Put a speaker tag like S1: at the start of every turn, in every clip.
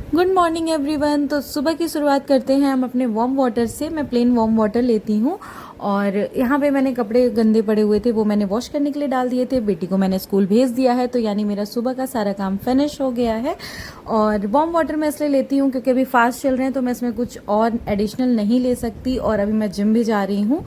S1: Good morning everyone. तो सुबह की शुरुआत करते हैं हम अपने वार्म वाटर से। मैं प्लेन वार्म वाटर लेती हूँ और यहाँ पे मैंने कपड़े गंदे पड़े हुए थे वो मैंने वॉश करने के लिए डाल दिए थे। बेटी को मैंने स्कूल भेज दिया है तो यानी मेरा सुबह का सारा काम फिनिश हो गया है। और वार्म वाटर मैं इसलिए लेती हूँ क्योंकि अभी फास्ट चल रहे हैं तो मैं इसमें कुछ और एडिशनल नहीं ले सकती। और अभी मैं जिम भी जा रही हूँ।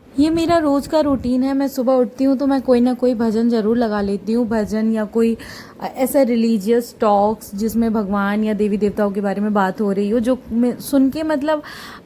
S1: ये मेरा रोज़ का रूटीन है। मैं सुबह उठती हूँ तो मैं कोई ना कोई भजन ज़रूर लगा लेती हूँ। भजन या कोई ऐसा रिलीजियस टॉक्स जिसमें भगवान या देवी देवताओं के बारे में बात हो रही हो, जो सुन के मतलब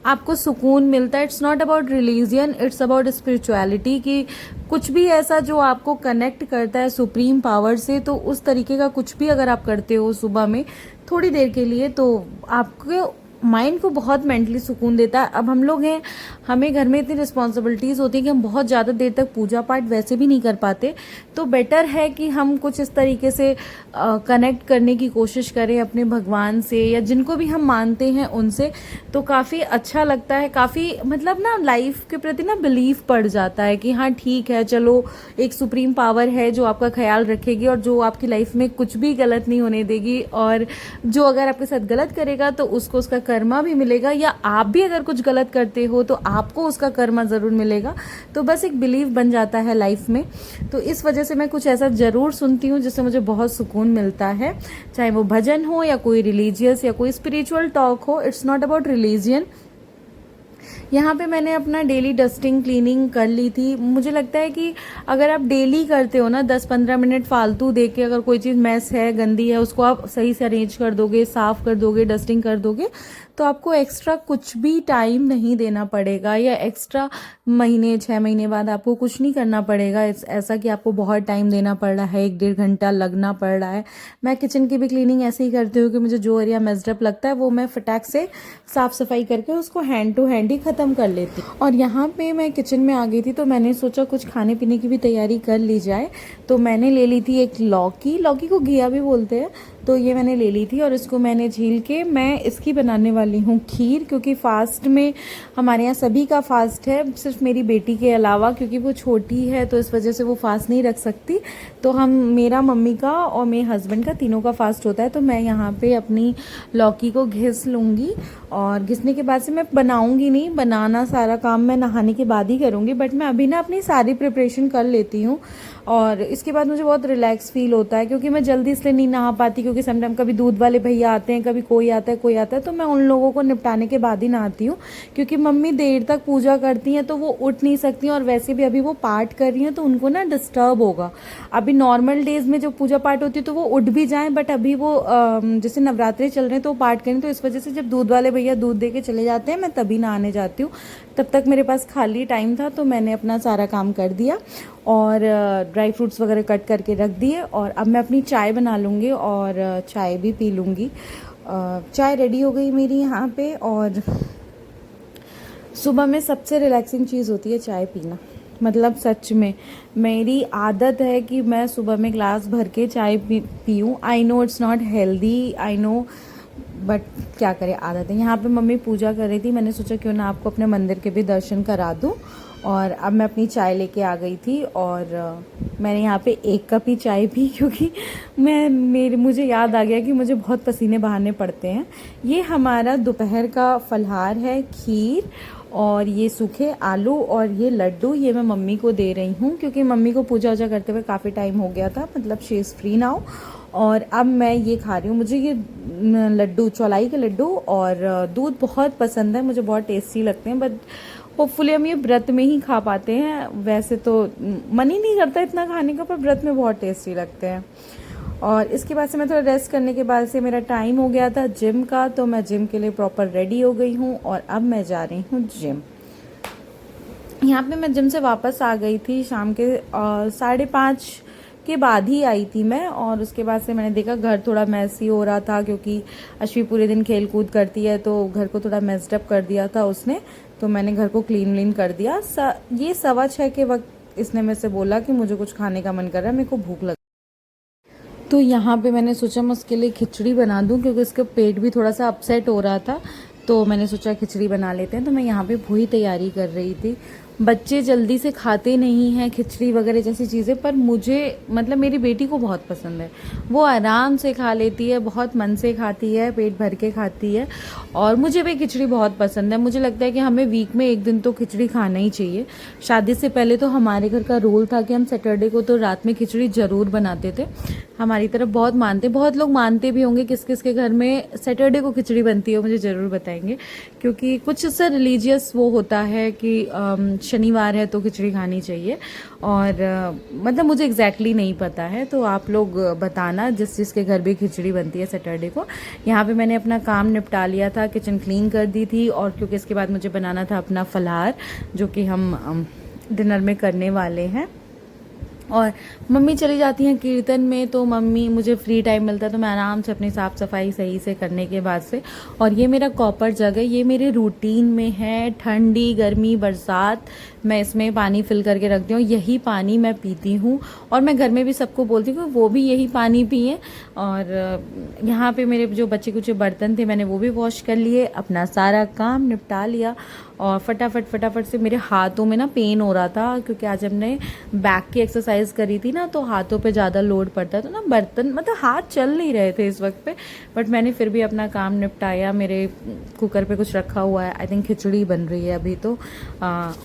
S1: आपको सुकून मिलता है। It's not about religion, it's about spirituality की कुछ भी ऐसा जो आपको कनेक्ट करता है सुप्रीम पावर से। तो उस तरीके का कुछ भी अगर आप करते हो सुबह में थोड़ी देर के लिए तो आपके माइंड को बहुत मेंटली सुकून देता है। अब हम लोग हैं, हमें घर में इतनी रिस्पॉन्सिबिलिटीज़ होती है कि हम बहुत ज़्यादा देर तक पूजा पाठ वैसे भी नहीं कर पाते। तो बेटर है कि हम कुछ इस तरीके से कनेक्ट करने की कोशिश करें अपने भगवान से या जिनको भी हम मानते हैं उनसे। तो काफ़ी अच्छा लगता है, काफ़ी मतलब ना लाइफ के प्रति ना बिलीव पड़ जाता है कि हाँ ठीक है, चलो एक सुप्रीम पावर है जो आपका ख्याल रखेगी और जो आपकी लाइफ में कुछ भी गलत नहीं होने देगी। और जो अगर आपके साथ गलत करेगा तो उसको उसका कर्मा भी मिलेगा, या आप भी अगर कुछ गलत करते हो तो आपको उसका कर्मा ज़रूर मिलेगा। तो बस एक बिलीव बन जाता है लाइफ में। तो इस वजह से मैं कुछ ऐसा ज़रूर सुनती हूँ जिससे मुझे बहुत सुकून मिलता है, चाहे वो भजन हो या कोई रिलीजियस या कोई स्पिरिचुअल टॉक हो। It's not about religion. यहाँ पे मैंने अपना डेली डस्टिंग क्लीनिंग कर ली थी। मुझे लगता है कि अगर आप डेली करते हो ना 10-15 मिनट फालतू दे के, अगर कोई चीज़ मैस है, गंदी है, उसको आप सही से अरेंज कर दोगे, साफ़ कर दोगे, डस्टिंग कर दोगे तो आपको एक्स्ट्रा कुछ भी टाइम नहीं देना पड़ेगा, या एक्स्ट्रा महीने 6 महीने बाद आपको कुछ नहीं करना पड़ेगा ऐसा कि आपको बहुत टाइम देना पड़ रहा है, 1-1.5 घंटा लगना पड़ रहा है। मैं किचन की भी क्लीनिंग ऐसे ही करती हूँ कि मुझे जो एरिया मेस्डअप लगता है वो मैं फटाक से साफ़ सफाई करके उसको हैंड टू हैंड ही ख़त्म कर लेती हूँ। और यहाँ पे मैं किचन में आ गई थी तो मैंने सोचा कुछ खाने पीने की भी तैयारी कर ली जाए। तो मैंने ले ली थी एक लौकी को घिया भी बोलते हैं, तो ये मैंने ले ली थी और इसको मैंने छील के मैं इसकी बनाने वाली हूँ खीर। क्योंकि फास्ट में हमारे यहाँ सभी का फास्ट है, सिर्फ मेरी बेटी के अलावा, क्योंकि वो छोटी है तो इस वजह से वो फास्ट नहीं रख सकती। तो हम, मेरा, मम्मी का और मेरे हस्बैंड का, तीनों का फास्ट होता है। तो मैं यहाँ पे अपनी लौकी को घिस लूँगी और घिसने के बाद से मैं बनाऊँगी नहीं, बनाना सारा काम मैं नहाने के बाद ही करूँगी। बट मैं अभी ना अपनी सारी प्रिपरेशन कर लेती हूँ और इसके बाद मुझे बहुत रिलैक्स फील होता है। क्योंकि मैं जल्दी इसलिए नहीं नहा पाती क्योंकि समटाइम कभी दूध वाले भैया आते हैं, कभी कोई आता है, तो मैं उन लोगों को निपटाने के बाद ही नहाती हूँ। क्योंकि मम्मी देर तक पूजा करती हैं तो वो उठ नहीं सकती और वैसे भी अभी वो पाठ कर रही हैं तो उनको ना डिस्टर्ब होगा। अभी नॉर्मल डेज में जो पूजा पाठ होती है तो वो उठ भी जाएं, बट अभी वो जैसे नवरात्रे चल रहे हैं तो पाठ करें, तो इस वजह से जब दूध वाले भैया दूध दे के चले जाते हैं मैं तभी नहाने जाती हूँ। तब तक मेरे पास खाली टाइम था तो मैंने अपना सारा काम कर दिया और ड्राई फ्रूट्स वगैरह कट करके रख दिए। और अब मैं अपनी चाय बना लूँगी और चाय भी पी लूँगी। चाय रेडी हो गई मेरी यहाँ पे। और सुबह में सबसे रिलैक्सिंग चीज़ होती है चाय पीना। मतलब सच में मेरी आदत है कि मैं सुबह में ग्लास भर के चाय पीऊँ। I know it's not healthy, I know, but क्या करें, आदत है। यहाँ पे मम्मी पूजा कर रही थी, मैंने सोचा क्यों ना आपको अपने मंदिर के भी दर्शन करा दूँ। और अब मैं अपनी चाय लेके आ गई थी और मैंने यहाँ पे 1 कप ही चाय पी क्योंकि मुझे याद आ गया कि मुझे बहुत पसीने बहाने पड़ते हैं। ये हमारा दोपहर का फलहार है, खीर और ये सूखे आलू और ये लड्डू। ये मैं मम्मी को दे रही हूँ क्योंकि मम्मी को पूजा वूजा करते हुए काफ़ी टाइम हो गया था, मतलब शी इज़ फ्री नाउ। और अब मैं ये खा रही हूँ। मुझे ये लड्डू, चौलाई के लड्डू और दूध बहुत पसंद है, मुझे बहुत टेस्टी लगते हैं। बट होपफुली हम ये व्रत में ही खा पाते हैं, वैसे तो मन ही नहीं करता इतना खाने का, पर व्रत में बहुत टेस्टी लगते हैं। और इसके बाद से मैं थोड़ा रेस्ट करने के बाद से मेरा टाइम हो गया था जिम का, तो मैं जिम के लिए प्रॉपर रेडी हो गई हूँ और अब मैं जा रही हूँ जिम। यहाँ पे मैं जिम से वापस आ गई थी शाम के 5:30 के बाद ही आई थी मैं। और उसके बाद से मैंने देखा घर थोड़ा मैसी हो रहा था क्योंकि अश्वी पूरे दिन खेल कूद करती है तो घर को थोड़ा मेस्डअप कर दिया था उसने। तो मैंने घर को क्लीन कर दिया। ये 6:15 के वक्त इसने मेरे से बोला कि मुझे कुछ खाने का मन कर रहा है, मेरे को भूख लग। तो यहाँ पे मैंने सोचा मैं उसके लिए खिचड़ी बना दूँ क्योंकि उसका पेट भी थोड़ा सा अपसेट हो रहा था। तो मैंने सोचा खिचड़ी बना लेते हैं। तो मैं यहाँ पे वही तैयारी कर रही थी। बच्चे जल्दी से खाते नहीं हैं खिचड़ी वगैरह जैसी चीज़ें, पर मुझे मतलब मेरी बेटी को बहुत पसंद है। वो आराम से खा लेती है, बहुत मन से खाती है, पेट भर के खाती है। और मुझे भी खिचड़ी बहुत पसंद है। मुझे लगता है कि हमें वीक में एक दिन तो खिचड़ी खाना ही चाहिए। शादी से पहले तो हमारे घर का रूल था कि हम सैटरडे को तो रात में खिचड़ी ज़रूर बनाते थे। हमारी तरफ बहुत मानते, बहुत लोग मानते भी होंगे। किस किस के घर में सैटरडे को खिचड़ी बनती है मुझे ज़रूर बताएंगे, क्योंकि कुछ ऐसा रिलीजियस वो होता है कि शनिवार है तो खिचड़ी खानी चाहिए। और मतलब मुझे एग्जैक्टली नहीं पता है, तो आप लोग बताना जिस जिसके घर भी खिचड़ी बनती है सैटरडे को। यहाँ पे मैंने अपना काम निपटा लिया था, किचन क्लीन कर दी थी, और क्योंकि इसके बाद मुझे बनाना था अपना फलाहार जो कि हम डिनर में करने वाले हैं। और मम्मी चली जाती हैं कीर्तन में, तो मम्मी मुझे फ्री टाइम मिलता है तो मैं आराम से अपनी साफ़ सफाई सही से करने के बाद से। और ये मेरा कॉपर जग है, ये मेरे रूटीन में है। ठंडी गर्मी बरसात मैं इसमें पानी फिल करके रखती हूँ, यही पानी मैं पीती हूँ। और मैं घर में भी सबको बोलती हूँ वो भी यही पानी पिए। और यहाँ पे मेरे जो बच्चे कुछ बर्तन थे मैंने वो भी वॉश कर लिए, अपना सारा काम निपटा लिया। और फटाफट से मेरे हाथों में ना पेन हो रहा था, क्योंकि आज हमने बैक की एक्सरसाइज करी थी ना, तो हाथों पे ज़्यादा लोड पड़ता है, तो ना बर्तन मतलब हाथ चल नहीं रहे थे इस वक्त पे। बट मैंने फिर भी अपना काम निपटाया। मेरे कुकर पे कुछ रखा हुआ है, आई थिंक खिचड़ी बन रही है अभी। तो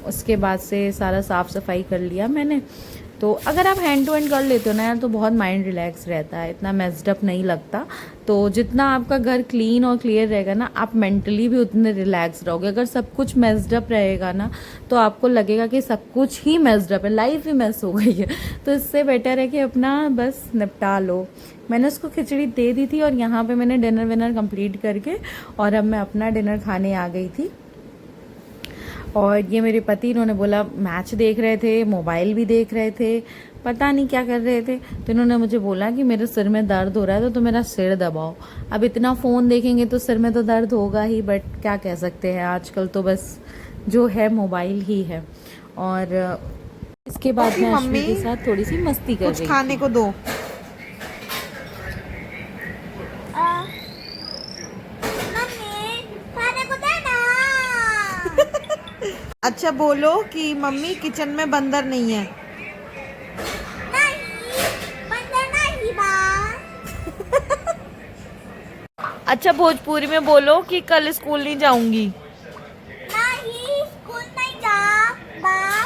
S1: उसके बाद से सारा साफ़ सफाई कर लिया मैंने। तो अगर आप हैंड टू हैंड कर लेते हो ना यार, तो बहुत माइंड रिलैक्स रहता है, इतना मेस्ड अप नहीं लगता। तो जितना आपका घर क्लीन और क्लियर रहेगा ना, आप मेंटली भी उतने रिलैक्स रहोगे। अगर सब कुछ मेस्ड अप रहेगा ना, तो आपको लगेगा कि सब कुछ ही मेस्ड अप है, लाइफ ही मेस हो गई है। तो इससे बेटर है कि अपना बस निपटा लो। मैंने उसको खिचड़ी दे दी थी, और यहाँ पे मैंने डिनर विनर कंप्लीट करके और अब मैं अपना डिनर खाने आ गई थी। और ये मेरे पति, इन्होंने बोला मैच देख रहे थे, मोबाइल भी देख रहे थे, पता नहीं क्या कर रहे थे। तो इन्होंने मुझे बोला कि मेरे सिर में दर्द हो रहा है तो मेरा सिर दबाओ। अब इतना फ़ोन देखेंगे तो सिर में तो दर्द होगा ही, बट क्या कह सकते हैं, आजकल तो बस जो है मोबाइल ही है। और इसके बाद मैं अश्विनी के साथ थोड़ी सी मस्ती कर रही थी।
S2: खाने को दो। अच्छा बोलो कि मम्मी किचन में बंदर नहीं है।
S3: बंदर नहीं बा।
S2: अच्छा भोजपुरी में बोलो कि कल स्कूल नहीं जाऊंगी।
S3: नहीं, स्कूल नहीं जा बा।